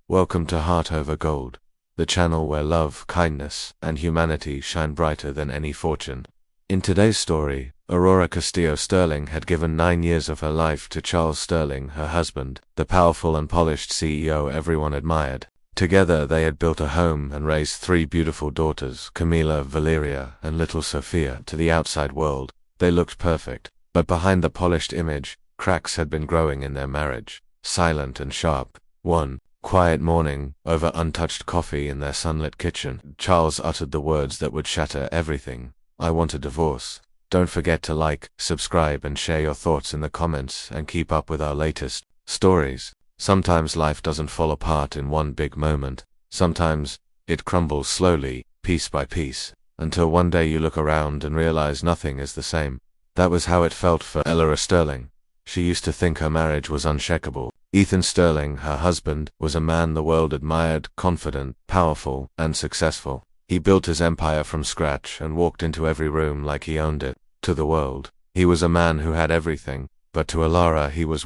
Welcome to Heart Over Gold, the channel where love, kindness, and humanity shine brighter than any fortune. In today's story, Aurora Castillo Sterling had given 9 years of her life to Charles Sterling, her husband, the powerful and polished CEO everyone admired. Together they had built a home and raised 3 beautiful daughters, Camila, Valeria, and little Sophia. To the outside world, they looked perfect, but behind the polished image, cracks had been growing in their marriage, silent and sharp. One quiet morning, over untouched coffee in their sunlit kitchen, Charles uttered the words that would shatter everything. "I want a divorce." Don't forget to like, subscribe, and share your thoughts in the comments, and keep up with our latest stories. Sometimes life doesn't fall apart in one big moment. Sometimes it crumbles slowly, piece by piece, until one day you look around and realize nothing is the same. That was how it felt for Aurora Sterling. She used to think her marriage was unshakable. Ethan Sterling, her husband, was a man the world admired, confident, powerful, and successful. He built his empire from scratch and walked into every room like he owned it. To the world, he was a man who had everything, but to Aurora he was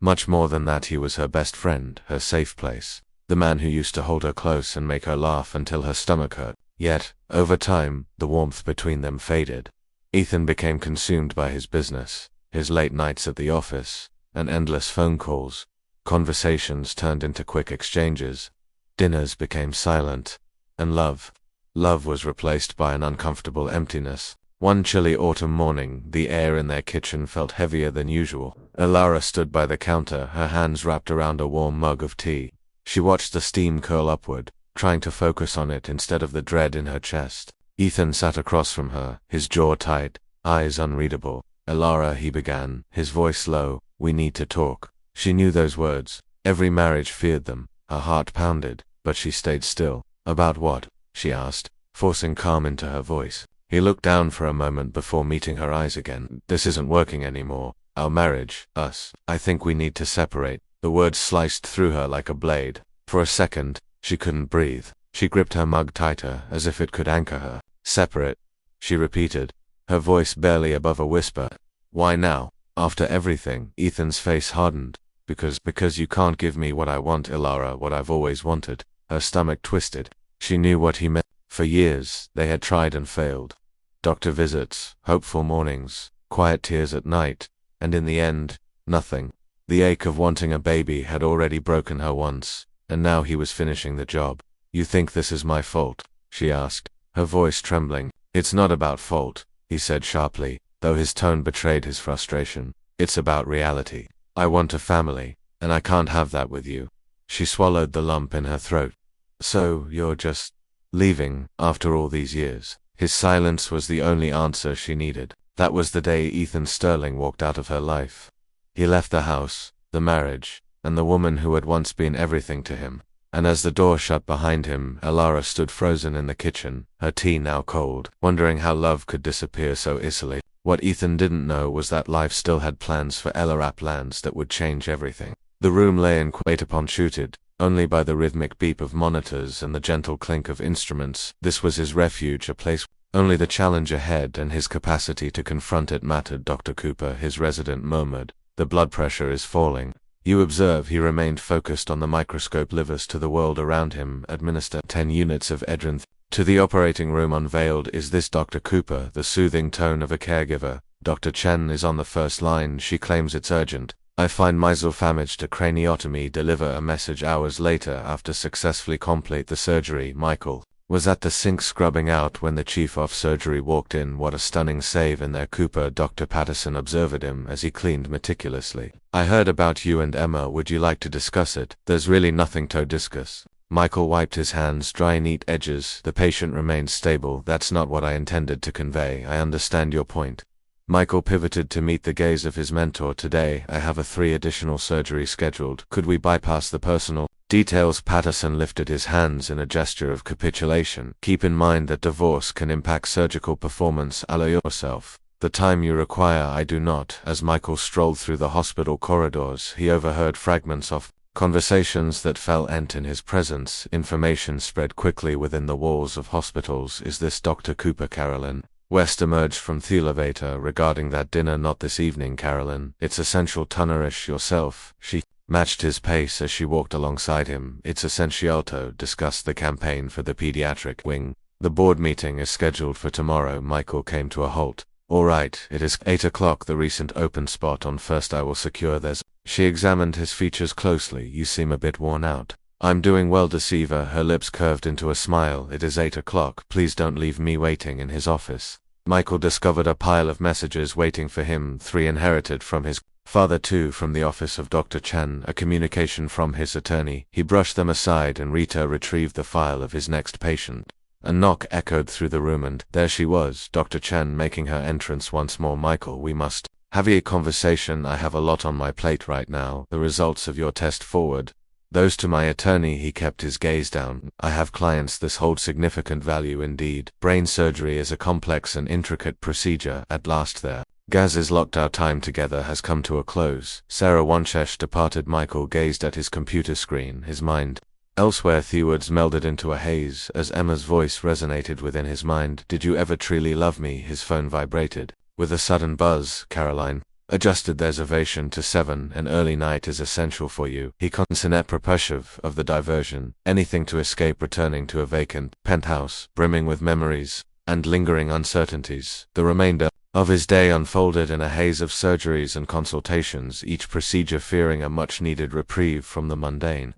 much more than that. He was her best friend, her safe place, the man who used to hold her close and make her laugh until her stomach hurt. Yet, over time, the warmth between them faded. Ethan became consumed by his business, his late nights at the office, and endless phone calls. Conversations turned into quick exchanges. Dinners became silent, and love was replaced by an uncomfortable emptiness. One chilly autumn morning, the air in their kitchen felt heavier than usual. Aurora stood by the counter, her hands wrapped around a warm mug of tea. She watched the steam curl upward, trying to focus on it instead of the dread in her chest. Ethan sat across from her, his jaw tight, eyes unreadable. "Aurora," he began, his voice low, "we need to talk." She knew those words. Every marriage feared them. Her heart pounded, but she stayed still. "About what?" she asked, forcing calm into her voice. He looked down for a moment before meeting her eyes again. "This isn't working anymore. Our marriage, us. I think we need to separate." The words sliced through her like a blade. For a second, she couldn't breathe. She gripped her mug tighter, as if it could anchor her. "Separate," she repeated, her voice barely above a whisper. "Why now? After everything?" Ethan's face hardened. Because you can't give me what I want, Aurora, what I've always wanted." Her stomach twisted. She knew what he meant. For years, they had tried and failed. Doctor visits, hopeful mornings, quiet tears at night, and in the end, nothing. The ache of wanting a baby had already broken her once, and now he was finishing the job. "You think this is my fault?" she asked, her voice trembling. "It's not about fault," he said sharply, though his tone betrayed his frustration. "It's about reality. I want a family, and I can't have that with you." She swallowed the lump in her throat. "So, you're just leaving, after all these years?" His silence was the only answer she needed. That was the day Ethan Sterling walked out of her life. He left the house, the marriage, and the woman who had once been everything to him. And as the door shut behind him, Aurora stood frozen in the kitchen, her tea now cold, wondering how love could disappear so easily. What Ethan didn't know was that life still had plans for Aurora plans that would change everything. The room lay in quiet upon shooted, only by the rhythmic beep of monitors and the gentle clink of instruments. This was his refuge, a place only the challenge ahead and his capacity to confront it mattered. "Dr. Cooper," his resident murmured, "the blood pressure is falling." "You observe." He remained focused on the microscope. "Livers to the world around him. Administer 10 units of edrin to the operating room." Unveiled. "Is this Dr. Cooper?" The soothing tone of a caregiver. "Dr. Chen is on the first line. She claims it's urgent. I find myself damaged to craniotomy." Deliver a message hours later after successfully complete the surgery. Michael was at the sink scrubbing out when the chief of surgery walked in. "What a stunning save in there, Cooper." Dr. Patterson observed him as he cleaned meticulously. "I heard about you and Emma. Would you like to discuss it?" "There's really nothing to discuss." Michael wiped his hands, dry, neat edges. "The patient remains stable." "That's not what I intended to convey. I understand your point." Michael pivoted to meet the gaze of his mentor. "Today, I have 3 additional surgeries scheduled. Could we bypass the personal details?" Patterson lifted his hands in a gesture of capitulation. "Keep in mind that divorce can impact surgical performance. Allow yourself the time you require." "I do not." As Michael strolled through the hospital corridors, he overheard fragments of conversations that fell in his presence. Information spread quickly within the walls of hospitals. "Is this Dr. Cooper?" Carolyn West emerged from the elevator. "Regarding that dinner, not this evening, Carolyn. It's essential to nourish yourself." She matched his pace as she walked alongside him. It's Essentialto discussed the campaign for the pediatric wing. The board meeting is scheduled for tomorrow. Michael came to a halt. All right, it is 8 o'clock. The recent open spot on first I will secure theirs. She examined his features closely. You seem a bit worn out. I'm doing well, Deceiver. Her lips curved into a smile. It is 8 o'clock. Please don't leave me waiting in his office. Michael discovered a pile of messages waiting for him, 3 inherited from his father, 2 from the office of Dr. Chen, a communication from his attorney. He brushed them aside and Rita retrieved the file of his next patient. A knock echoed through the room and there she was, Dr. Chen making her entrance once more. Michael, we must have a conversation. I have a lot on my plate right now. The results of your test forward. Those to my attorney. He kept his gaze down. I have clients. This holds significant value indeed. Brain surgery is a complex and intricate procedure. At last there. Gaz's locked our time together has come to a close. Sarah Wonchesh departed. Michael gazed at his computer screen, his mind elsewhere. Thewoods melded into a haze as Emma's voice resonated within his mind. Did you ever truly love me? His phone vibrated. With a sudden buzz, Caroline adjusted their reservation to 7. An early night is essential for you. He consigned propulsive of the diversion. Anything to escape returning to a vacant penthouse, brimming with memories and lingering uncertainties. The remainder of his day unfolded in a haze of surgeries and consultations, each procedure fearing a much-needed reprieve from the mundane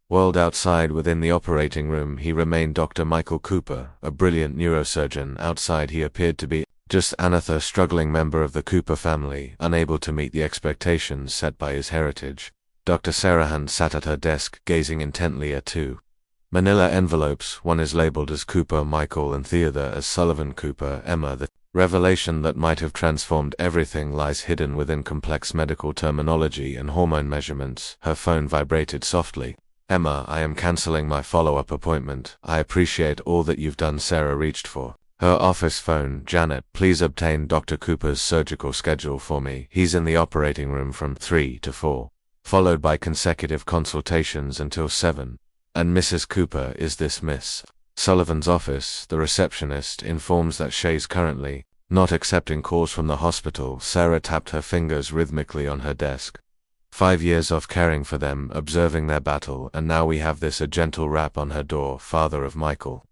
world outside. Within the operating room he remained Dr. Michael Cooper, a brilliant neurosurgeon. Outside he appeared to be just another struggling member of the Cooper family, unable to meet the expectations set by his heritage. Dr. Sarahan sat at her desk, gazing intently at 2 manila envelopes. One is labeled as Cooper Michael and the other as Sullivan Cooper Emma. The revelation that might have transformed everything lies hidden within complex medical terminology and hormone measurements. Her phone vibrated softly. Emma, I am canceling my follow-up appointment. I appreciate all that you've done. Sarah reached for her office phone. Janet, please obtain Dr. Cooper's surgical schedule for me. He's in the operating room from 3 to 4, followed by consecutive consultations until 7. And Mrs. Cooper, is this Miss Sullivan's office? The receptionist informs that Shay's currently not accepting calls from the hospital. Sarah tapped her fingers rhythmically on her desk. 5 years of caring for them, observing their battle, and now we have this. A gentle rap on her door. Father of Michael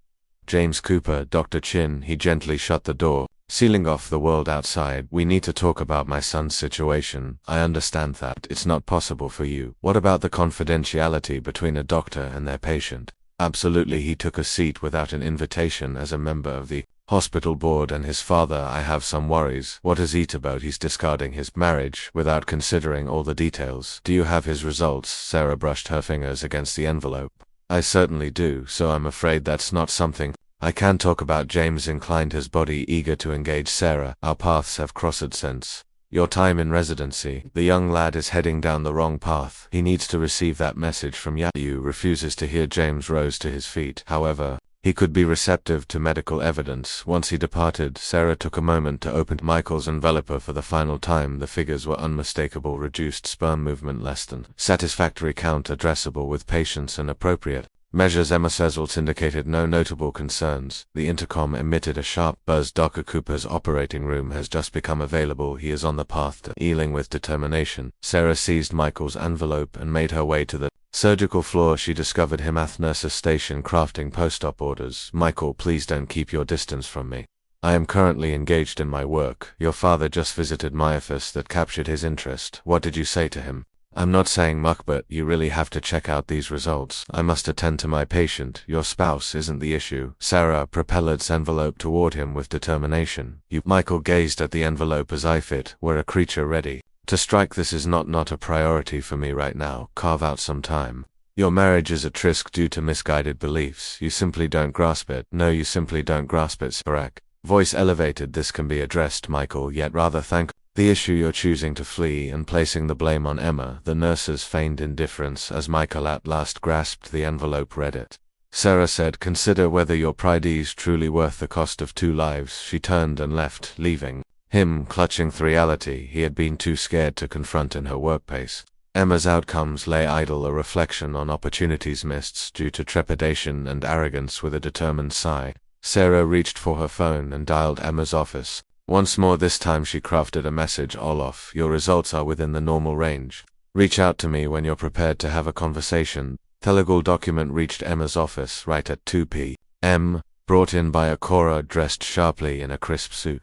James Cooper, Dr. Chin. He gently shut the door, sealing off the world outside. We need to talk about my son's situation. I understand that it's not possible for you. What about the confidentiality between a doctor and their patient? Absolutely. He took a seat without an invitation as a member of the hospital board and his father. I have some worries. What is it about? He's discarding his marriage without considering all the details. Do you have his results? Sarah brushed her fingers against the envelope. I certainly do, so I'm afraid that's not something I can talk about. James inclined his body, eager to engage Sarah. Our paths have crossed since your time in residency. The young lad is heading down the wrong path. He needs to receive that message from you. Refuses to hear. James rose to his feet. However, he could be receptive to medical evidence. Once he departed, Sarah took a moment to open Michael's envelope for the final time. The figures were unmistakable. Reduced sperm movement less than satisfactory count addressable with patience and appropriate measures. Emma's results indicated no notable concerns. The intercom emitted a sharp buzz. Dr. Cooper's operating room has just become available. He is on the path to healing with determination. Sarah seized Michael's envelope and made her way to the surgical floor. She discovered him at nurse's station crafting post-op orders. Michael, please don't keep your distance from me. I am currently engaged in my work. Your father just visited my office. That captured his interest. What did you say to him? I'm not saying much, but you really have to check out these results. I must attend to my patient. Your spouse isn't the issue. Sarah propelled its envelope toward him with determination. Michael gazed at the envelope as if it were a creature ready to strike. This is not a priority for me right now. Carve out some time. Your marriage is at risk due to misguided beliefs. You simply don't grasp it. No, you simply don't grasp it. Sparak voice elevated. This can be addressed, Michael, yet rather thank the issue you're choosing to flee and placing the blame on Emma. The nurses feigned indifference as Michael at last grasped the envelope. Read it. Sarah said, consider whether your pride is truly worth the cost of 2 lives. She turned and left, leaving him clutching the reality he had been too scared to confront in her workplace. Emma's outcomes lay idle, a reflection on opportunities missed due to trepidation and arrogance. With a determined sigh, Sarah reached for her phone and dialed Emma's office. Once more, this time she crafted a message. Olaf, your results are within the normal range. Reach out to me when you're prepared to have a conversation. Telegal document reached Emma's office right at 2 p.m., brought in by a Cora dressed sharply in a crisp suit.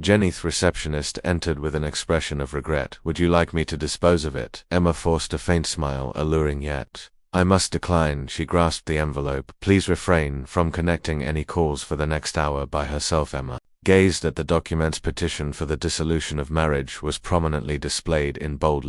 Jenny's receptionist entered with an expression of regret. Would you like me to dispose of it? Emma forced a faint smile, alluring yet. I must decline. She grasped the envelope. Please refrain from connecting any calls for the next hour by herself. Emma gazed at the document's petition for the dissolution of marriage was prominently displayed in bold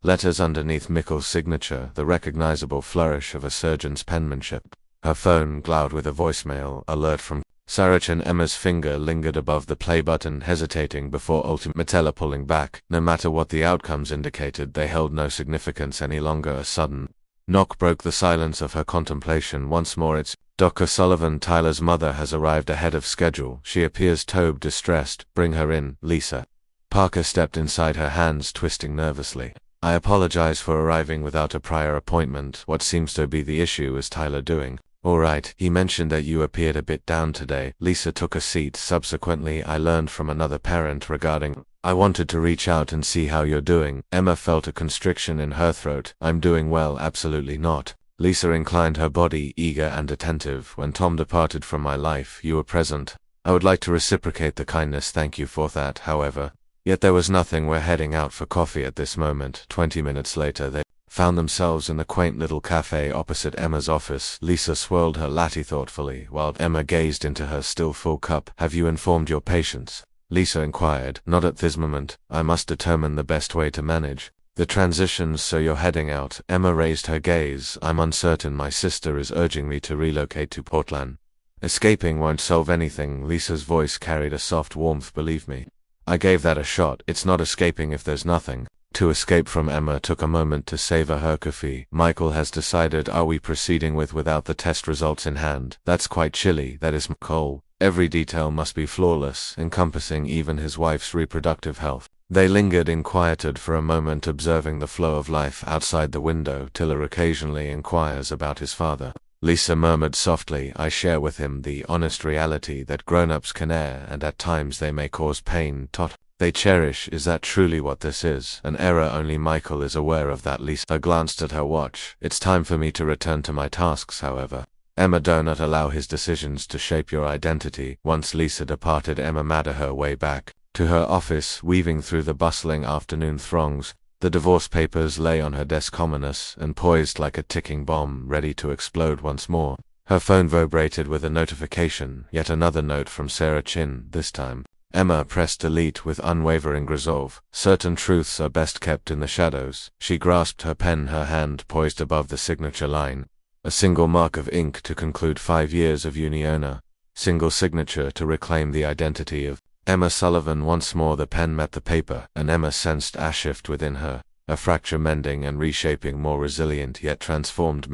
letters underneath Mikkel's signature, the recognizable flourish of a surgeon's penmanship. Her phone glowed with a voicemail alert from Saracen. Emma's finger lingered above the play button, hesitating before ultimately pulling back. No matter what the outcomes indicated, they held no significance any longer. A sudden knock broke the silence of her contemplation. Once more, it's Dr. Sullivan. Tyler's mother has arrived ahead of schedule. She appears distressed. Bring her in, Lisa. Parker stepped inside, her hands twisting nervously. I apologize for arriving without a prior appointment. What seems to be the issue? Is Tyler doing all right? He mentioned that you appeared a bit down today. Lisa took a seat. Subsequently, I learned from another parent regarding. I wanted to reach out and see how you're doing. Emma felt a constriction in her throat. I'm doing well. Absolutely not. Lisa inclined her body, eager and attentive. When Tom departed from my life, you were present. I would like to reciprocate the kindness. Thank you for that, however. Yet there was nothing. We're heading out for coffee at this moment. 20 minutes later, they found themselves in the quaint little cafe opposite Emma's office. Lisa swirled her latte thoughtfully, while Emma gazed into her still full cup. Have you informed your patients? Lisa inquired. Not at this moment. I must determine the best way to manage the transitions. So you're heading out? Emma raised her gaze. I'm uncertain. My sister is urging me to relocate to Portland. Escaping won't solve anything. Lisa's voice carried a soft warmth. Believe me, I gave that a shot. It's not escaping if there's nothing to escape from. Emma took a moment to savor her coffee. Michael has decided. Are we proceeding without the test results in hand? That's quite chilly. That is Cole. Every detail must be flawless, encompassing even his wife's reproductive health. They lingered quieted for a moment, observing the flow of life outside the window. Tiller occasionally inquires about his father. Lisa murmured softly. I share with him the honest reality that grown-ups can err, and at times they may cause pain. They cherish. Is that truly what this is? An error? Only Michael is aware of that. Lisa glanced at her watch. It's time for me to return to my tasks, however. Emma, do not allow his decisions to shape your identity. Once Lisa departed, Emma made her way back to her office, weaving through the bustling afternoon throngs. The divorce papers lay on her desk, ominous and poised like a ticking bomb, ready to explode once more. Her phone vibrated with a notification, yet another note from Sarah Chin. This time, Emma pressed delete with unwavering resolve. Certain truths are best kept in the shadows. She grasped her pen, her hand poised above the signature line. A single mark of ink to conclude 5 years of uniona. Single signature to reclaim the identity of Emma Sullivan. Once more the pen met the paper, and Emma sensed a shift within her, a fracture mending and reshaping, more resilient yet transformed,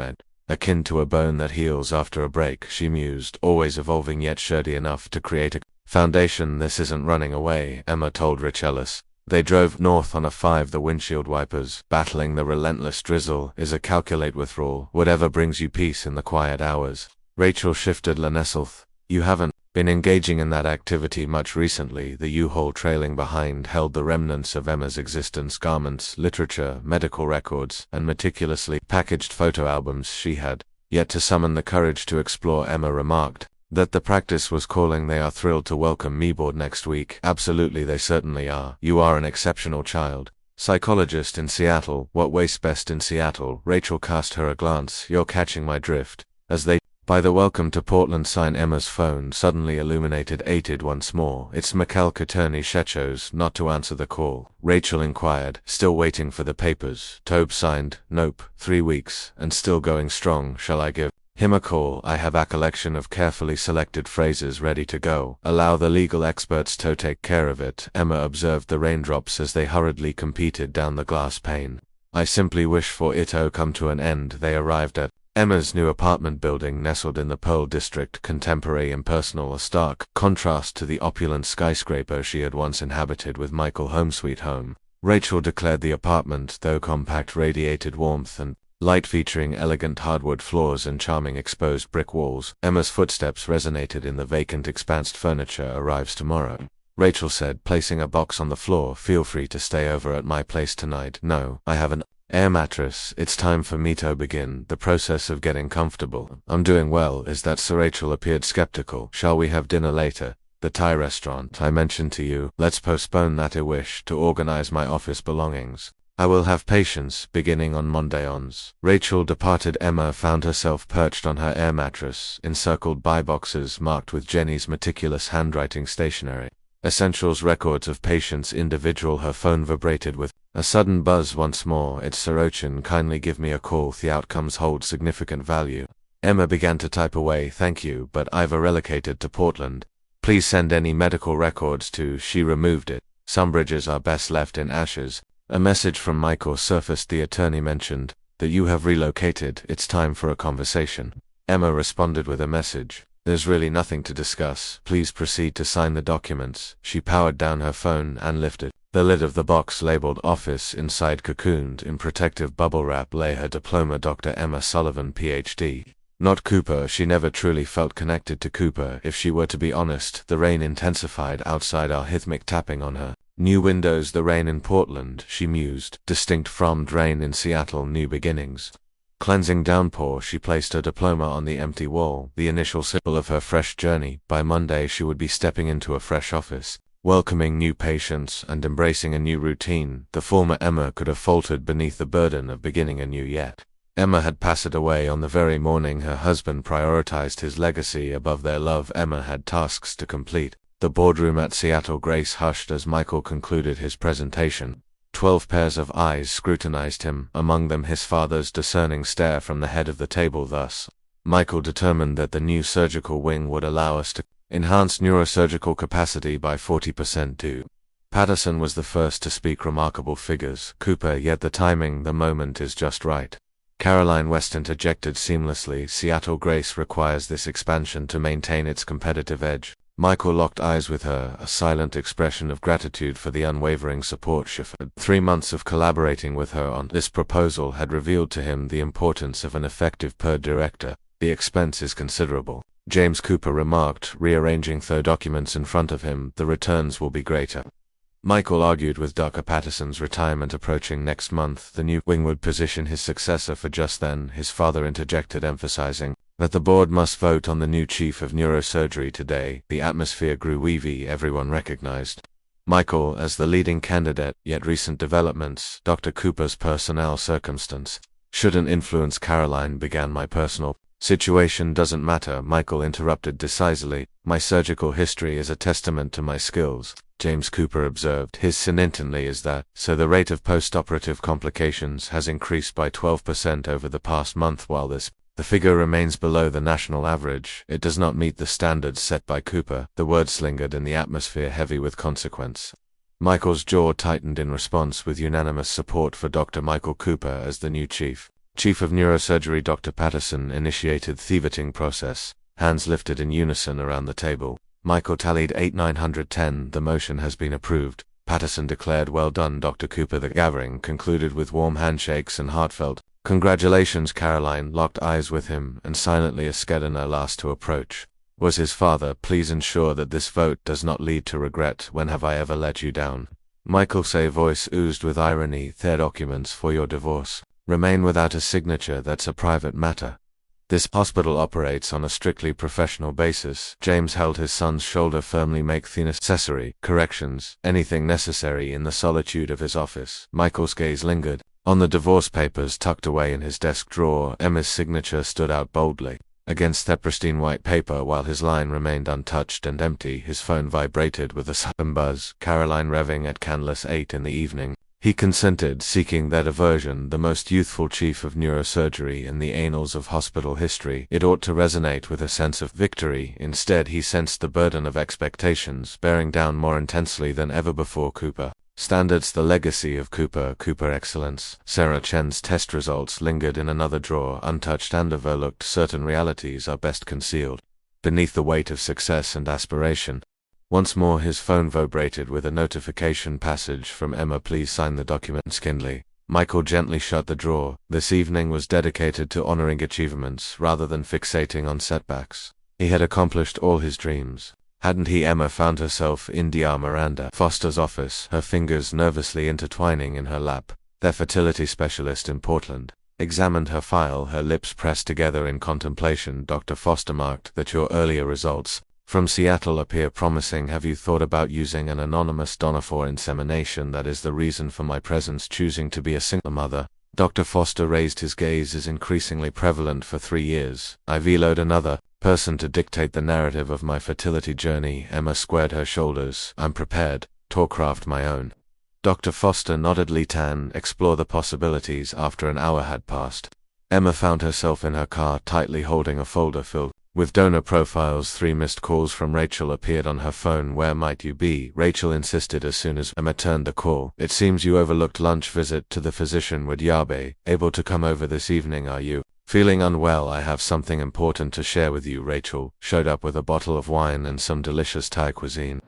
akin to a bone that heals after a break. She mused, always evolving yet sturdy enough to create a foundation. This isn't running away, Emma told Richellis. They drove north on a 5. The windshield wipers, battling the relentless drizzle, is a calculate withdrawal. Whatever brings you peace in the quiet hours. Rachel shifted Lanesselth. You haven't been engaging in that activity much recently. The U-Haul trailing behind held the remnants of Emma's existence: garments, literature, medical records, and meticulously packaged photo albums. She had yet to summon the courage to explore. Emma remarked that the practice was calling. They are thrilled to welcome me aboard next week. Absolutely, they certainly are. You are an exceptional child psychologist in Seattle. What wastes best in Seattle? Rachel cast her a glance. You're catching my drift. As they by the welcome to Portland sign, Emma's phone suddenly illuminated, aided once more. It's Mikkel Caterni. She chose not to answer the call. Rachel inquired, still waiting for the papers. Tobe signed. Nope. 3 weeks, and still going strong. Shall I give him a call? I have a collection of carefully selected phrases ready to go. Allow the legal experts to take care of it. Emma observed the raindrops as they hurriedly competed down the glass pane. I simply wish for it to come to an end. They arrived at Emma's new apartment building, nestled in the Pearl District, contemporary, impersonal, a stark contrast to the opulent skyscraper she had once inhabited with Michael. Home sweet home, Rachel declared the apartment, though compact, radiated warmth and light, featuring elegant hardwood floors and charming exposed brick walls. Emma's footsteps resonated in the vacant, expansed furniture. Arrives tomorrow. Rachel said, placing a box on the floor. Feel free to stay over at my place tonight. No, I have an air mattress. It's time for me to begin the process of getting comfortable. I'm doing well. Is that so? Rachel appeared skeptical. Shall we have dinner later? The Thai restaurant I mentioned to you. Let's postpone that. I wish to organize my office belongings. I will have patience, beginning on Monday ons. Rachel departed. Emma found herself perched on her air mattress, encircled by boxes marked with Jenny's meticulous handwriting stationery. Essentials, records of patients, individual. Her phone vibrated with a sudden buzz. Once more. It's Sorochan. Kindly give me a call. The outcomes hold significant value. Emma began to type away. Thank you, but I've relocated to Portland. Please send any medical records to. She removed it. Some bridges are best left in ashes. A message from Michael surfaced. The attorney mentioned that you have relocated. It's time for a conversation. Emma responded with a message. There's really nothing to discuss. Please proceed to sign the documents. She powered down her phone and lifted the lid of the box labeled office. Inside, cocooned in protective bubble wrap, lay her diploma. Dr. Emma Sullivan, PhD. Not Cooper. She never truly felt connected to Cooper. If she were to be honest, the rain intensified outside. Arrhythmic tapping on her new windows. The rain in Portland, she mused. Distinct from rain in Seattle. New beginnings. Cleansing downpour. She placed her diploma on the empty wall, the initial symbol of her fresh journey. By Monday she would be stepping into a fresh office, welcoming new patients and embracing a new routine. The former Emma could have faltered beneath the burden of beginning anew, yet Emma had passed away on the very morning her husband prioritized his legacy above their love. Emma had tasks to complete. The boardroom at Seattle. Grace hushed as Michael concluded his presentation. 12 pairs of eyes scrutinized him, among them his father's discerning stare from the head of the table. Thus, Michael determined that the new surgical wing would allow us to enhance neurosurgical capacity by 40% too. Patterson was the first to speak. Remarkable figures, Cooper, yet the timing, the moment is just right. Caroline West interjected seamlessly. Seattle. Grace requires this expansion to maintain its competitive edge. Michael locked eyes with her, a silent expression of gratitude for the unwavering support she offered. 3 months of collaborating with her on this proposal had revealed to him the importance of an effective per director. The expense is considerable, James Cooper remarked, rearranging the documents in front of him. The returns will be greater. Michael argued with Dr. Patterson's retirement approaching next month. The new wing would position his successor for just then. His father interjected, emphasizing that the board must vote on the new chief of neurosurgery today. The atmosphere grew wavy. Everyone recognized Michael as the leading candidate, yet recent developments, Dr. Cooper's personnel circumstance, shouldn't influence. Caroline began. My personal situation doesn't matter, Michael interrupted decisively. My surgical history is a testament to my skills, James Cooper observed. His significantly is that, so the rate of post-operative complications has increased by 12% over the past month. While the figure remains below the national average, it does not meet the standards set by Cooper. The words lingered in the atmosphere, heavy with consequence. Michael's jaw tightened in response, with unanimous support for Dr. Michael Cooper as the new chief of neurosurgery. Dr. Patterson initiated the voting process. Hands lifted in unison around the table. Michael tallied 8,910. The motion has been approved, Patterson declared. Well done, Dr. Cooper. The gathering concluded with warm handshakes and heartfelt congratulations. Caroline locked eyes with him and silently escaded her last to approach was his father. Please ensure that this vote does not lead to regret. When have I ever let you down? Michael's voice oozed with irony. Their documents for your divorce remain without a signature. That's a private matter. This hospital operates on a strictly professional basis. James held his son's shoulder firmly. Make the necessary corrections, anything necessary, in the solitude of his office. Michael's gaze lingered on the divorce papers tucked away in his desk drawer. Emma's signature stood out boldly against that pristine white paper, while his line remained untouched and empty. His phone vibrated with a sudden buzz. Caroline revving at candleless 8 in the evening. He consented, seeking that aversion, the most youthful chief of neurosurgery in the annals of hospital history. It ought to resonate with a sense of victory. Instead, he sensed the burden of expectations bearing down more intensely than ever before. Cooper standards, the legacy of Cooper excellence. Sarah Chen's test results lingered in another drawer, untouched and overlooked. Certain realities are best concealed beneath the weight of success and aspiration. Once more his phone vibrated with a notification passage from Emma. Please sign the document. Kindly. Michael gently shut the drawer. This evening was dedicated to honoring achievements rather than fixating on setbacks. He had accomplished all his dreams, Hadn't he? Emma found herself in Dr. Miranda Foster's office, her fingers nervously intertwining in her lap. Their fertility specialist in Portland examined her file, her lips pressed together in contemplation. Dr. Foster marked that your earlier results from Seattle appear promising. Have you thought about using an anonymous donor for insemination? That is the reason for my presence, choosing to be a single mother. Dr. Foster raised his gaze. Is increasingly prevalent for 3 years. I vetoed another person to dictate the narrative of my fertility journey. Emma squared her shoulders. I'm prepared to craft my own. Dr. Foster nodded. Litan, explore the possibilities. After an hour had passed, Emma found herself in her car, tightly holding a folder filled with donor profiles. 3 missed calls from Rachel appeared on her phone. Where might you be? Rachel insisted as soon as Emma turned the call. It seems you overlooked lunch visit to the physician with Yabe. Able to come over this evening, are you? Feeling unwell? I have something important to share with you. Rachel showed up with a bottle of wine and some delicious Thai cuisine.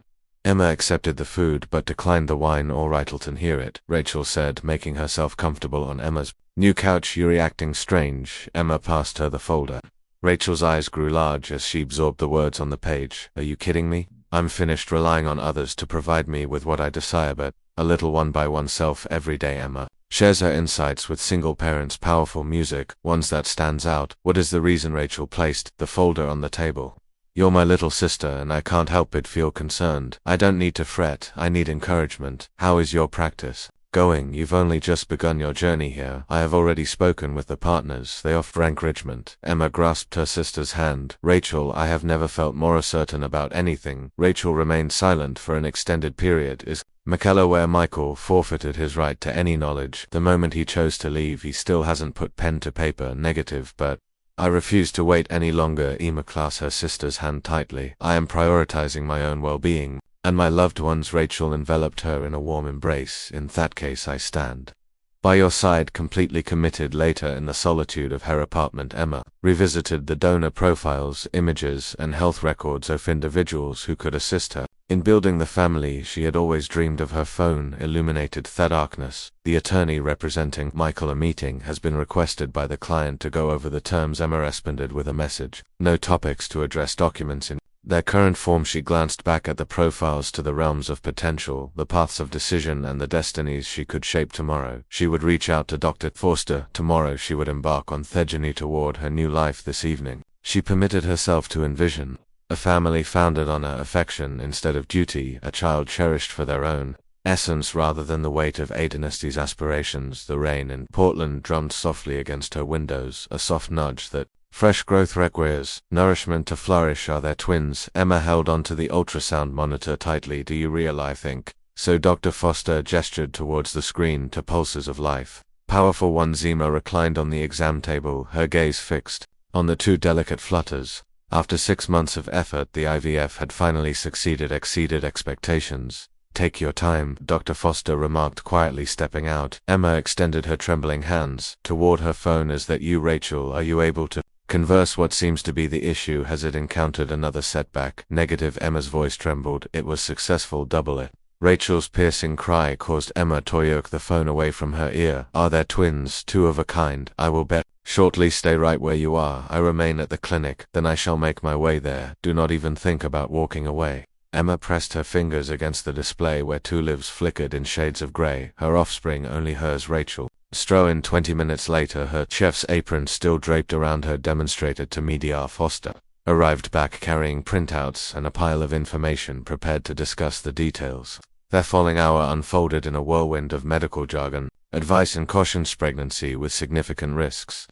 Emma accepted the food but declined the wine. All right, I'll hear it, Rachel said, making herself comfortable on Emma's new couch. You reacting strange? Emma passed her the folder. Rachel's eyes grew large as she absorbed the words on the page. Are you kidding me? I'm finished relying on others to provide me with what I desire, but a little one by oneself every day. Emma shares her insights with single parents. Powerful music, ones that stands out. What is the reason? Rachel placed the folder on the table. You're my little sister and I can't help but feel concerned. I don't need to fret, I need encouragement. How is your practice going? You've only just begun your journey here. I have already spoken with the partners. They offer encouragement. Emma grasped her sister's hand. Rachel, I have never felt more certain about anything. Rachel remained silent for an extended period. Is McKellar where Michael forfeited his right to any knowledge the moment he chose to leave? He still hasn't put pen to paper. Negative, but I refuse to wait any longer. Emma clasped her sister's hand tightly. I am prioritizing my own well-being and my loved ones. Rachel enveloped her in a warm embrace. In that case, I stand by your side, completely committed. Later, in the solitude of her apartment, Emma revisited the donor profiles, images, and health records of individuals who could assist her in building the family she had always dreamed of. Her phone illuminated the darkness. The attorney representing Michael, a meeting has been requested by the client to go over the terms. Emma responded with a message. No topics to address. Documents in their current form. She glanced back at the profiles to the realms of potential, the paths of decision, and the destinies she could shape. Tomorrow, she would reach out to Dr. Foster. Tomorrow, she would embark on the journey toward her new life. This evening, she permitted herself to envision a family founded on affection instead of duty, a child cherished for their own essence rather than the weight of a dynasty's aspirations. The rain in Portland drummed softly against her windows, a soft nudge that fresh growth requires nourishment to flourish. Are there twins? Emma held onto the ultrasound monitor tightly. Do you realize? Think so. Dr. Foster gestured towards the screen. To pulses of life. Powerful ones. Emma reclined on the exam table, her gaze fixed on the 2 delicate flutters. After 6 months of effort, the IVF had finally succeeded, exceeded expectations. Take your time, Dr. Foster remarked quietly, stepping out. Emma extended her trembling hands toward her phone. Is that you, Rachel? Are you able to converse? What seems to be the issue? Has it encountered another setback? Negative. Emma's voice trembled. It was successful. Double it. Rachel's piercing cry caused Emma to jerk the phone away from her ear. Are there twins? 2 of a kind. I will bet. Shortly. Stay right where you are. I remain at the clinic. Then I shall make my way there. Do not even think about walking away. Emma pressed her fingers against the display where 2 lives flickered in shades of gray. Her offspring, only hers. Rachel Stroin. 20 minutes later, her chef's apron still draped around her, demonstrated to me. Dr. Foster arrived back carrying printouts and a pile of information, prepared to discuss the details. Their falling hour unfolded in a whirlwind of medical jargon, advice and cautions. Pregnancy with significant risks.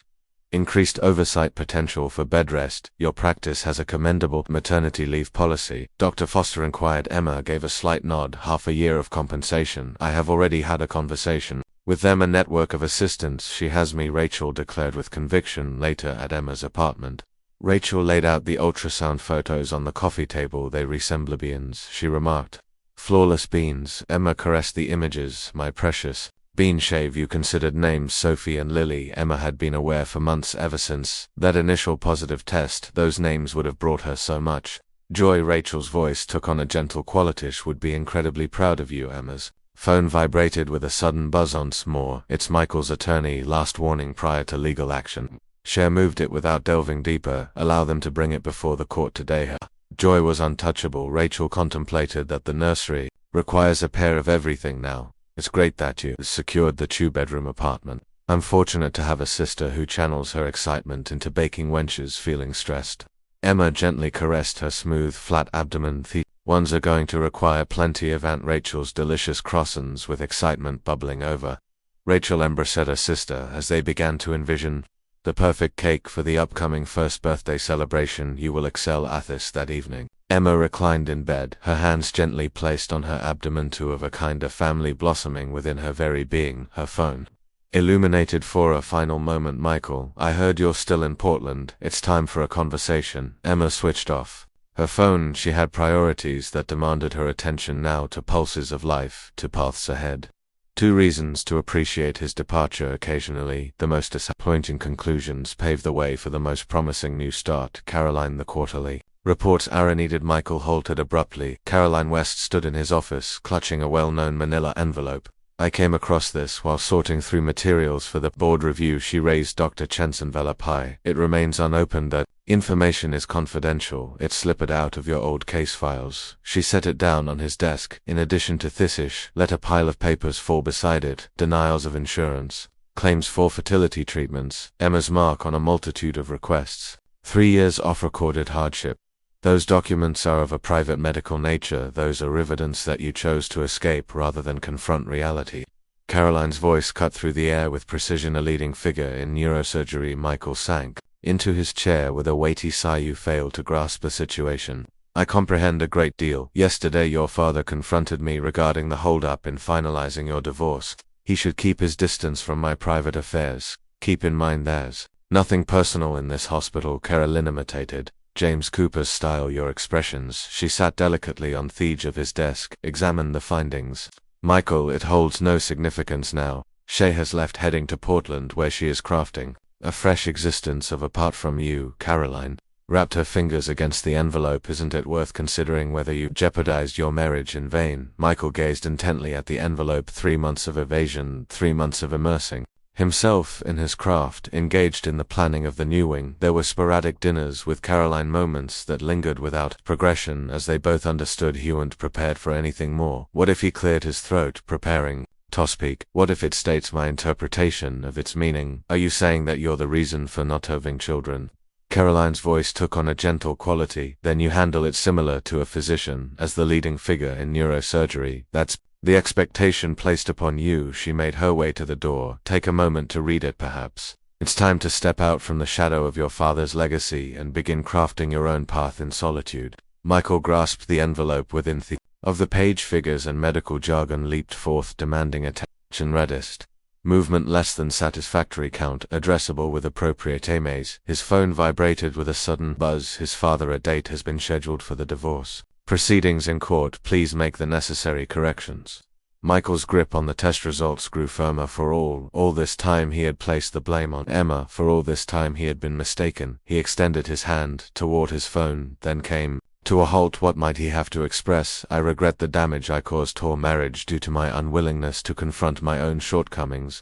Increased oversight potential for bed rest. Your practice has a commendable maternity leave policy. Dr. Foster inquired. Emma gave a slight nod. Half a year of compensation. I have already had a conversation with them. A network of assistants. She has me, Rachel declared with conviction. Later, at Emma's apartment, Rachel laid out the ultrasound photos on the coffee table. They resemble beans, she remarked. Flawless beans. Emma caressed the images. My precious bean shave. You considered names Sophie and Lily. Emma had been aware for months, ever since that initial positive test. Those names would have brought her so much joy. Rachel's voice took on a gentle quality. Would be incredibly proud of you. Emma's phone vibrated with a sudden buzz. Once more. It's Michael's attorney. Last warning prior to legal action. Cher moved it without delving deeper. Allow them to bring it before the court today. Her Joy was untouchable. Rachel contemplated that the nursery requires a pair of everything now. It's great that you secured the two-bedroom apartment. I'm fortunate to have a sister who channels her excitement into baking wenches feeling stressed. Emma gently caressed her smooth, flat abdomen. The ones are going to require plenty of Aunt Rachel's delicious croissants with excitement bubbling over. Rachel embraced her sister as they began to envision the perfect cake for the upcoming first birthday celebration. You will excel at this that evening. Emma reclined in bed, her hands gently placed on her abdomen, two of a kind of family blossoming within her very being. Her phone illuminated for a final moment. Michael, I heard you're still in Portland. It's time for a conversation. Emma switched off her phone. She had priorities that demanded her attention now, to pulses of life, to paths ahead. 2 reasons to appreciate his departure. Occasionally, the most disappointing conclusions pave the way for the most promising new start. Caroline, the quarterly reports Ara needed. Michael halted abruptly. Caroline West stood in his office, clutching a well-known manila envelope. I came across this while sorting through materials for the board review. She raised Dr. Chen's envelope high. It remains unopened. That information is confidential. It slipped out of your old case files. She set it down on his desk. In addition to this, let a pile of papers fall beside it. Denials of insurance, claims for fertility treatments, Emma's mark on a multitude of requests, 3 years off recorded hardship. Those documents are of a private medical nature. Those are evidence that you chose to escape rather than confront reality. Caroline's voice cut through the air with precision. A leading figure in neurosurgery. Michael sank into his chair with a weighty sigh. You failed to grasp the situation. I comprehend a great deal. Yesterday your father confronted me regarding the hold-up in finalizing your divorce. He should keep his distance from my private affairs. Keep in mind there's nothing personal in this hospital. Caroline imitated James Cooper's style. Your expressions. She sat delicately on the edge of his desk, examined the findings. Michael, it holds no significance now. Shay has left, heading to Portland, where she is crafting a fresh existence of apart from you. Caroline wrapped her fingers against the envelope. Isn't it worth considering whether you jeopardized your marriage in vain? Michael gazed intently at the envelope. 3 months of evasion, 3 months of immersing himself in his craft, engaged in the planning of the new wing. There were sporadic dinners with Caroline, moments that lingered without progression, as they both understood he wasn't prepared for anything more. What if he cleared his throat, preparing to speak? What if it states my interpretation of its meaning? Are you saying that you're the reason for not having children? Caroline's voice took on a gentle quality. Then you handle it similar to a physician, as the leading figure in neurosurgery. That's the expectation placed upon you. She made her way to the door. Take a moment to read it, perhaps. It's time to step out from the shadow of your father's legacy and begin crafting your own path in solitude. Michael grasped the envelope within of the page. Figures and medical jargon leaped forth, demanding attention. Reddest movement less than satisfactory. Count addressable with appropriate emails. His phone vibrated with a sudden buzz. His father. A date has been scheduled for the divorce proceedings in court. Please make the necessary corrections. Michael's grip on the test results grew firmer. For all this time he had placed the blame on Emma. For all this time he had been mistaken. He extended his hand toward his phone, then came to a halt. What might he have to express? I regret the damage I caused to our marriage due to my unwillingness to confront my own shortcomings.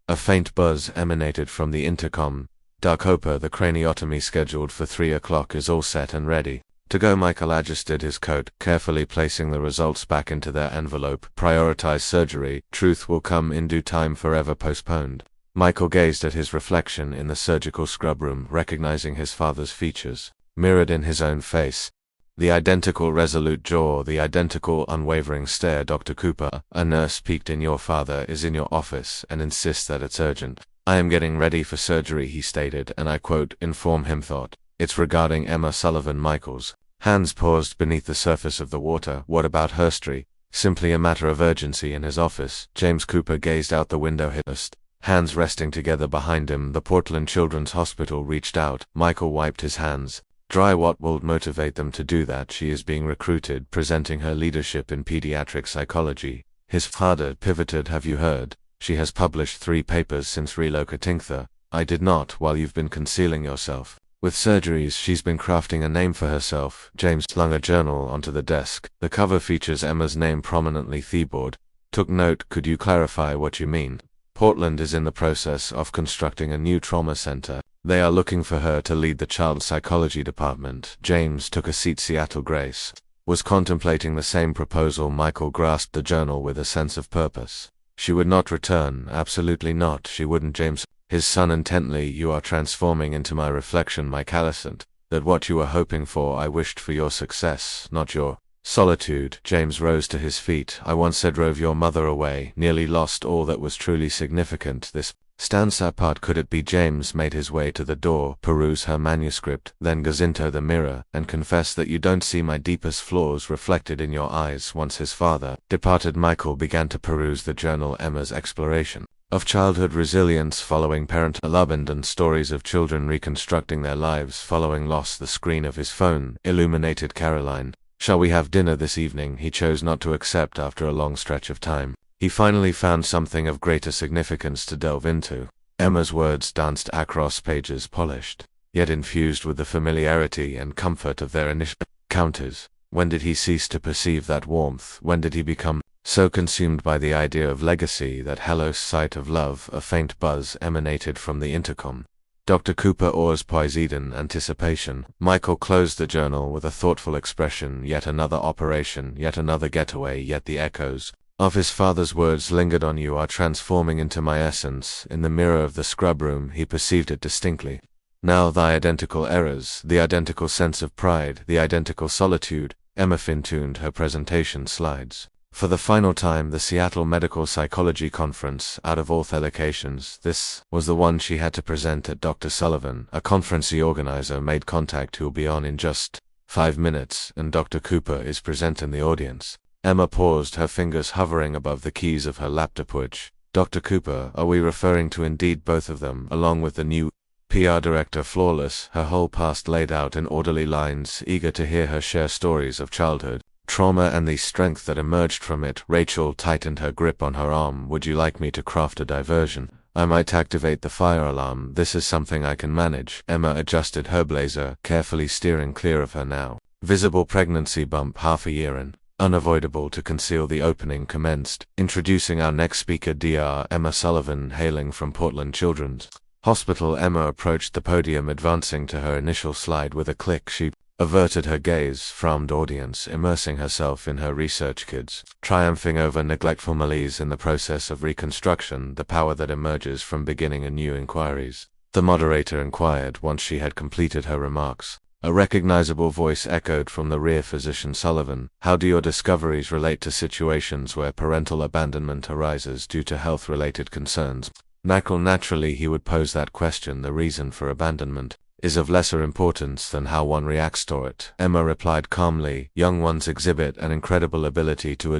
A faint buzz emanated from the intercom. Darkoper, the craniotomy scheduled for 3 o'clock is all set and ready to go. Michael adjusted his coat, carefully placing the results back into their envelope. Prioritize surgery. Truth will come in due time. Forever postponed. Michael gazed at his reflection in the surgical scrub room, recognizing his father's features mirrored in his own face. The identical resolute jaw, the identical unwavering stare. Dr. Cooper, a nurse peeked in. Your father is in your office and insists that it's urgent. I am getting ready for surgery, he stated, and I quote, inform him thought. It's regarding Emma Sullivan. Michael's hands paused beneath the surface of the water. What about herstory? Simply a matter of urgency in his office. James Cooper gazed out the window, his hands resting together behind him. The Portland Children's Hospital reached out. Michael wiped his hands dry. What will motivate them to do that? She is being recruited, presenting her leadership in pediatric psychology. His father pivoted. Have you heard? She has published 3 papers since relocating there. I did not, while you've been concealing yourself. With surgeries, she's been crafting a name for herself. James slung a journal onto the desk. The cover features Emma's name prominently. Theboard took note. Could you clarify what you mean? Portland is in the process of constructing a new trauma center. They are looking for her to lead the child psychology department. James took a seat. Seattle. Grace was contemplating the same proposal. Michael grasped the journal with a sense of purpose. She would not return. Absolutely not. She wouldn't. James, his son intently. You are transforming into my reflection, Mike Alicent. That what you were hoping for. I wished for your success, not your solitude. James rose to his feet. I once said drove your mother away, nearly lost all that was truly significant. This stands apart. Could it be? James made his way to the door, peruse her manuscript, then gaze into the mirror, and confess that you don't see my deepest flaws reflected in your eyes. Once his father departed, Michael began to peruse the journal. Emma's exploration of childhood resilience following parental abandonment, stories of children reconstructing their lives following loss. The screen of his phone illuminated Caroline. Shall we have dinner this evening? He chose not to accept after a long stretch of time. He finally found something of greater significance to delve into. Emma's words danced across pages, polished, yet infused with the familiarity and comfort of their initial encounters. When did he cease to perceive that warmth? When did he become so consumed by the idea of legacy that hello sight of love? A faint buzz emanated from the intercom. Dr. Cooper Orr's Poseidon anticipation. Michael closed the journal with a thoughtful expression. Yet another operation, yet another getaway, yet the echoes of his father's words lingered on. You are transforming into my essence. In the mirror of the scrub room he perceived it distinctly. Now the identical errors, the identical sense of pride, the identical solitude. Emma fine-tuned her presentation slides. For the final time, the Seattle Medical Psychology Conference. Out of all occasions, this was the one she had to present at. Dr. Sullivan, a conference organizer, made contact. Who'll be on in just 5 minutes, and Dr. Cooper is present in the audience. Emma paused, her fingers hovering above the keys of her laptop. Which Dr. Cooper are we referring to? Indeed, both of them, along with the new PR director. Flawless, her whole past laid out in orderly lines. Eager to hear her share stories of childhood trauma and the strength that emerged from it, Rachel tightened her grip on her arm. Would you like me to craft a diversion? I might activate the fire alarm. This is something I can manage. Emma adjusted her blazer, carefully steering clear of her now visible pregnancy bump. Half a year in, unavoidable to conceal the opening commenced. Introducing our next speaker, Dr. Emma Sullivan, hailing from Portland Children's Hospital. Emma approached the podium, advancing to her initial slide. With a click she averted her gaze, frowned audience, immersing herself in her research. Kids triumphing over neglectful malaise in the process of reconstruction, the power that emerges from beginning anew. Inquiries, the moderator inquired once she had completed her remarks. A recognizable voice echoed from the rear. Physician Sullivan, how do your discoveries relate to situations where parental abandonment arises due to health-related concerns? Naturally he would pose that question. The reason for abandonment is of lesser importance than how one reacts to it. Emma replied calmly, young ones exhibit an incredible ability to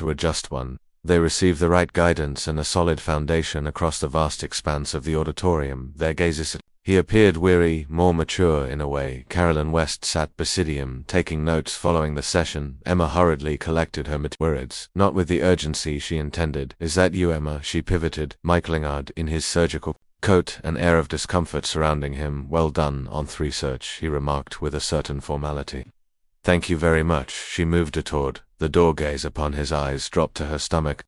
adjust one. They receive the right guidance and a solid foundation across the vast expanse of the auditorium. Their gazes. He appeared weary, more mature in a way. Carolyn West sat beside him, taking notes following the session. Emma hurriedly collected her words, not with the urgency she intended. Is that you, Emma? She pivoted. Mike lingered in his surgical coat, an air of discomfort surrounding him. Well done on research, he remarked with a certain formality. Thank you very much. She moved toward the door, gaze upon his eyes dropped to her stomach.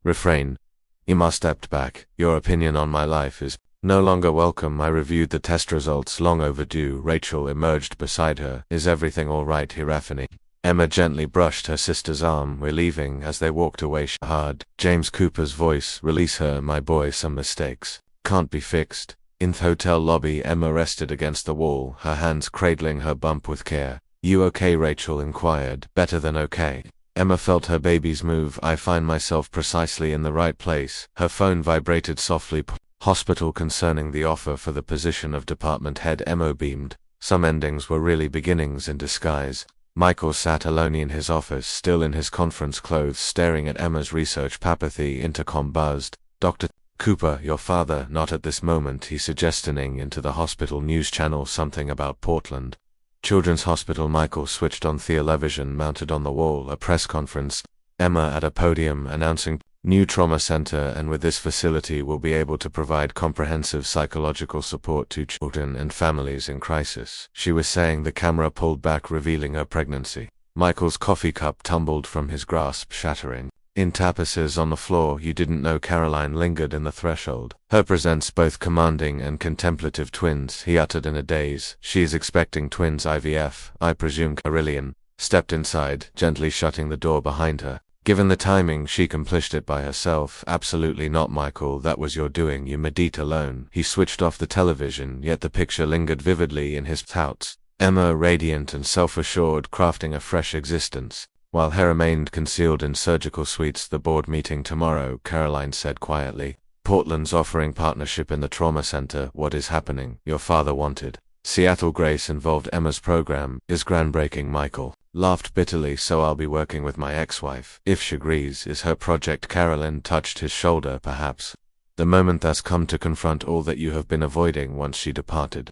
Refrain. Emma stepped back. Your opinion on my life is no longer welcome. I reviewed the test results, long overdue. Rachel emerged beside her. Is everything all right, Hirafini? Emma gently brushed her sister's arm. We're leaving. As they walked away, hard James Cooper's voice, release her, my boy. Some mistakes can't be fixed. In the hotel lobby, Emma rested against the wall, her hands cradling her bump with care. You okay? Rachel inquired. Better than okay. Emma felt her baby's move. I find myself precisely in the right place. Her phone vibrated softly. Hospital concerning the offer for the position of department head. Emma beamed. Some endings were really beginnings in disguise. Michael sat alone in his office, still in his conference clothes, staring at Emma's research. Papathy. Intercom buzzed. Dr. Cooper, your father. Not at this moment, he suggested into the hospital news channel something about Portland Children's Hospital. Michael switched on television mounted on the wall. A press conference. Emma at a podium announcing new trauma center, and with this facility we'll be able to provide comprehensive psychological support to children and families in crisis. She was saying. The camera pulled back, revealing her pregnancy. Michael's coffee cup tumbled from his grasp, shattering. In tapices on the floor, you didn't know Caroline lingered in the threshold. Her presence both commanding and contemplative. Twins, he uttered in a daze. She is expecting twins. IVF, I presume. Carillion stepped inside, gently shutting the door behind her. Given the timing, she accomplished it by herself. Absolutely not, Michael, that was your doing. You made it alone. He switched off the television, yet the picture lingered vividly in his thoughts. Emma, radiant and self-assured, crafting a fresh existence, while her remained concealed in surgical suites. The board meeting tomorrow, Caroline said quietly. Portland's offering partnership in the trauma center. What is happening? Your father wanted Seattle. Grace involved. Emma's program is groundbreaking. Michael laughed bitterly. So I'll be working with my ex-wife. If she agrees, is her project. Caroline touched his shoulder. Perhaps the moment has come to confront all that you have been avoiding. Once she departed,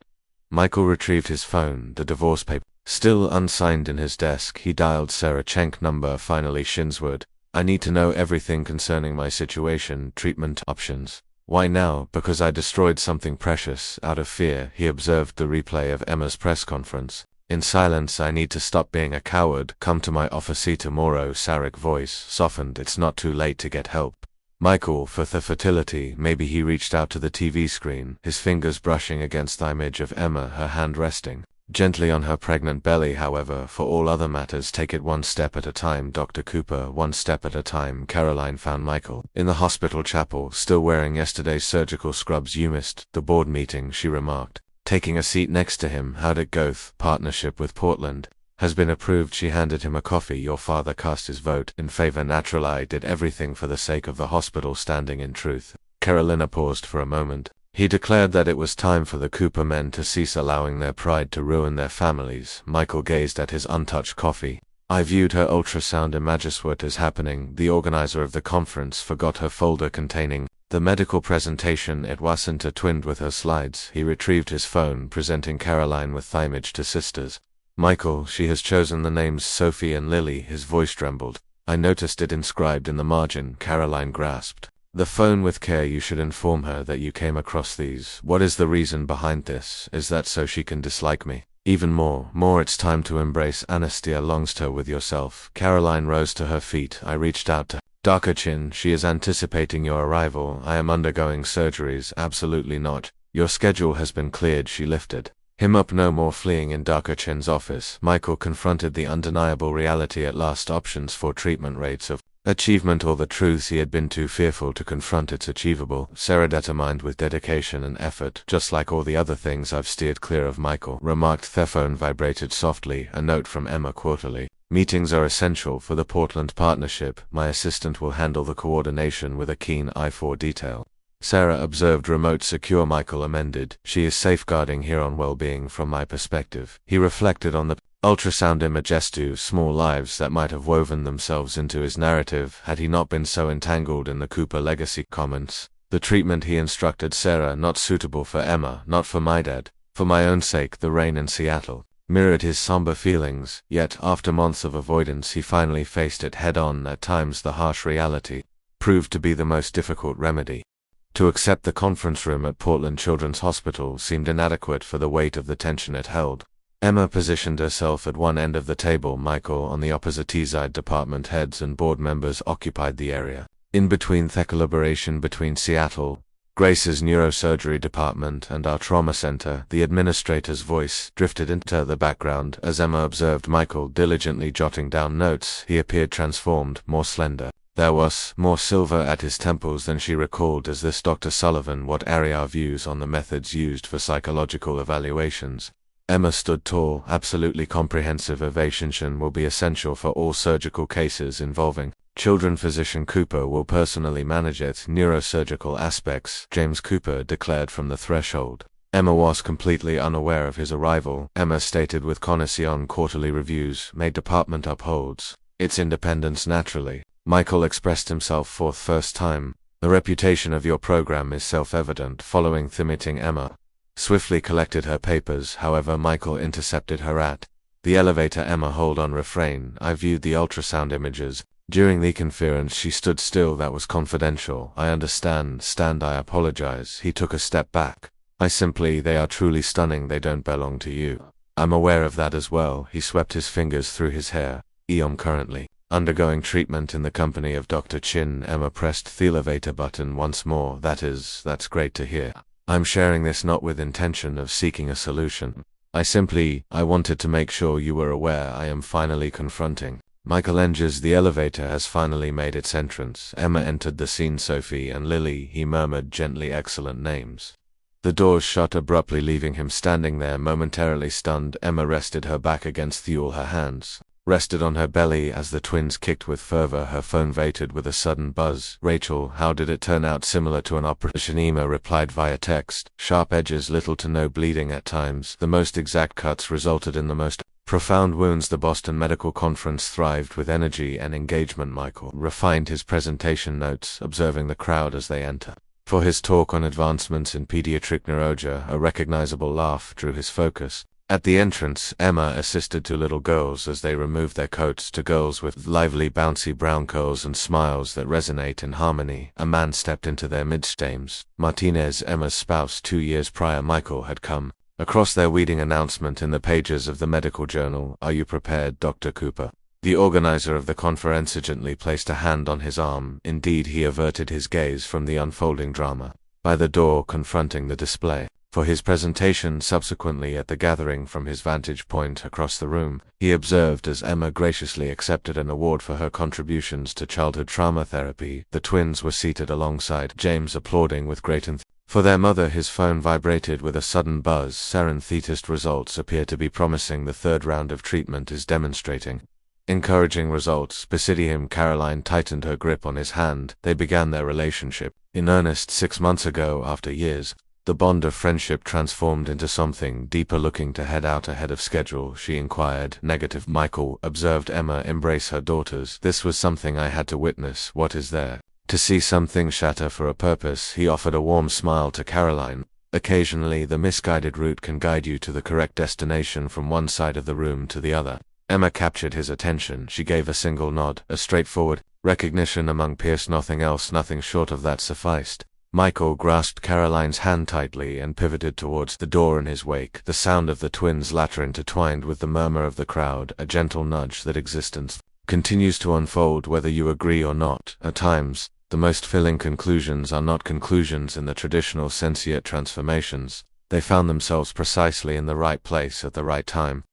Michael retrieved his phone, the divorce paper still unsigned in his desk. He dialed Sarah Schenk number. Finally, Shinswood. I need to know everything concerning my situation, treatment options. Why now? Because I destroyed something precious. Out of fear, he observed the replay of Emma's press conference. In silence, I need to stop being a coward. Come to my office tomorrow. Sarah's voice softened. It's not too late to get help. Michael, for the fertility. Maybe. He reached out to the TV screen, his fingers brushing against the image of Emma, her hand resting gently on her pregnant belly. However, for all other matters, take it one step at a time, Dr. Cooper, one step at a time. Caroline found Michael in the hospital chapel, still wearing yesterday's surgical scrubs. You missed the board meeting, she remarked, taking a seat next to him. How'd it go? Partnership with Portland has been approved. She handed him a coffee. Your father cast his vote in favor. Natural. I did everything for the sake of the hospital. Standing in truth. Carolina paused for a moment. He declared that it was time for the Cooper men to cease allowing their pride to ruin their families. Michael gazed at his untouched coffee. I viewed her ultrasound images. What is happening? The organizer of the conference forgot her folder containing the medical presentation. It was intertwined with her slides. He retrieved his phone, presenting Caroline with the image to sisters. Michael, she has chosen the names Sophie and Lily. His voice trembled. I noticed it inscribed in the margin. Caroline grasped the phone with care. You should inform her that you came across these. What is the reason behind this? Is that so she can dislike me even more? It's time to embrace Anestia. Longs to her with yourself. Caroline rose to her feet. I reached out to darker chin. She is anticipating your arrival. I am undergoing surgeries. Absolutely not. Your schedule has been cleared. She lifted him up. No more fleeing in darker chin's office. Michael confronted the undeniable reality at last. Options for treatment, rates of achievement, or the truth he had been too fearful to confront. It's achievable. Sarah, determined with dedication and effort, just like all the other things I've steered clear of. Michael remarked. The phone vibrated softly. A note from Emma. Quarterly meetings are essential for the Portland partnership. My assistant will handle the coordination with a keen eye for detail. Sarah observed. Remote secure. Michael amended. She is safeguarding here on well-being from my perspective. He reflected on the ultrasound images, two small lives that might have woven themselves into his narrative had he not been so entangled in the Cooper legacy. Comments. The treatment, he instructed Sarah, not suitable for Emma, not for my dad, for my own sake. The rain in Seattle mirrored his somber feelings, yet after months of avoidance he finally faced it head-on. At times the harsh reality proved to be the most difficult remedy. To accept the conference room at Portland Children's Hospital seemed inadequate for the weight of the tension it held. Emma positioned herself at one end of the table. Michael on the opposite side. Department heads and board members occupied the area in between. The collaboration between Seattle, Grace's neurosurgery department, and our trauma center. The administrator's voice drifted into the background as Emma observed Michael diligently jotting down notes. He appeared transformed, more slender. There was more silver at his temples than she recalled. Is this Dr. Sullivan? What are our views on the methods used for psychological evaluations? Emma stood tall. Absolutely comprehensive evaluation will be essential for all surgical cases involving children. Physician Cooper will personally manage it. Neurosurgical aspects, James Cooper declared from the threshold. Emma was completely unaware of his arrival. Emma stated with connoissance. Quarterly reviews. Maid department upholds its independence. Naturally, Michael expressed himself for the first time. The reputation of your program is self-evident. Following the meeting, Emma swiftly collected her papers. However, Michael intercepted her at the elevator. Emma, hold on, refrain. I viewed the ultrasound images. During the conference she stood still. That was confidential. I understand. I apologize. He took a step back. They are truly stunning. They don't belong to you. I'm aware of that as well. He swept his fingers through his hair. Currently Undergoing treatment in the company of Dr. Chin, Emma pressed the elevator button once more. That's great to hear. I'm sharing this not with intention of seeking a solution. I wanted to make sure you were aware I am finally confronting. Michelangelo's The elevator has finally made its entrance. Emma entered the scene. Sophie and Lily, he murmured gently. Excellent names. The doors shut abruptly, leaving him standing there momentarily stunned. Emma rested her back against Thule, her hands rested on her belly as the twins kicked with fervor. Her phone vibrated with a sudden buzz. Rachel, how did it turn out? Similar to an operation, Emma replied via text. Sharp edges, little to no bleeding at times. The most exact cuts resulted in the most profound wounds. The Boston Medical Conference thrived with energy and engagement. Michael refined his presentation notes, observing the crowd as they enter. For his talk on advancements in pediatric neurology, a recognizable laugh drew his focus. At the entrance, Emma assisted two little girls as they removed their coats. Two girls with lively, bouncy brown curls and smiles that resonate in harmony. A man stepped into their midst. James Martinez, Emma's spouse. 2 years prior, Michael had come across their wedding announcement in the pages of the medical journal. Are you prepared, Dr. Cooper? The organizer of the conference gently placed a hand on his arm. Indeed, he averted his gaze from the unfolding drama by the door confronting the display. For his presentation subsequently at the gathering, from his vantage point across the room, he observed as Emma graciously accepted an award for her contributions to childhood trauma therapy. The twins were seated alongside James, applauding with great enthusiasm for their mother. His phone vibrated with a sudden buzz. Serenthetist results appear to be promising. The third round of treatment is demonstrating encouraging results. Besidium. Caroline tightened her grip on his hand. They began their relationship in earnest 6 months ago. After years, the bond of friendship transformed into something deeper. Looking to head out ahead of schedule, she inquired. Negative. Michael observed Emma embrace her daughters. This was something I had to witness. What is there to see? Something shatter for a purpose. He offered a warm smile to Caroline. Occasionally, the misguided route can guide you to the correct destination from one side of the room to the other. Emma captured his attention. She gave a single nod, a straightforward recognition among peers. Nothing else, nothing short of that sufficed. Michael grasped Caroline's hand tightly and pivoted towards the door in his wake. The sound of the twins' laughter intertwined with the murmur of the crowd, a gentle nudge that existence continues to unfold whether you agree or not. At times, the most filling conclusions are not conclusions in the traditional sense, yet transformations. They found themselves precisely in the right place at the right time.